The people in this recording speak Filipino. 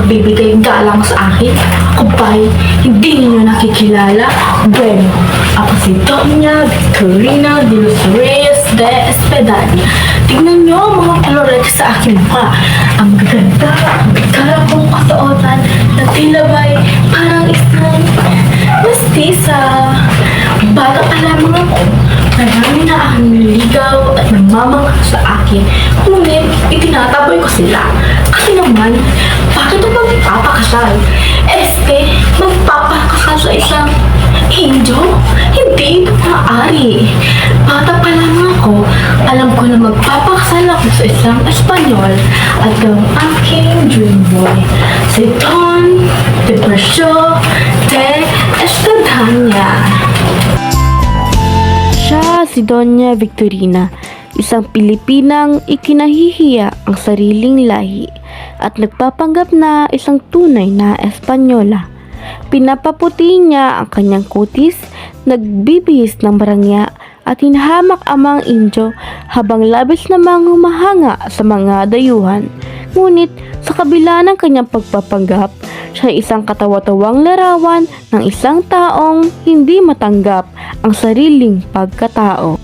magbibigay galang sa akin? Ako ba'y hindi ninyo nakikilala? Bueno, ako si Doña Victorina de los Reyes de Espedaña. Tingnan nyo ang mga kolorete sa aking mukha. Ang gaganda, ang gagara kong kasuotan na tila ba'y parang isang mestiza. Bata pa lamang ako, marami na ang niligaw at namamangha sa akin. Ngunit itinataboy ko sila. Kasi naman, bakit ako magpapakasal? Magpapakasal sa isang Indio? Hindi ito maaari. Bata pa lamang ako, alam ko na magpapakasal ako sa isang Espanyol at ang aking dream boy, si Don de Persio de Estadania. Siya si Doña Victorina, isang Pilipinang ikinahihiya ang sariling lahi at nagpapanggap na isang tunay na Espanyola. Pinapaputi niya ang kanyang kutis, nagbibihis ng barangya at hinahamak ang mga Indio habang labis namang humahanga sa mga dayuhan. Ngunit sa kabila ng kanyang pagpapanggap, siya ay isang katawa-tawang larawan ng isang taong hindi matanggap ang sariling pagkatao.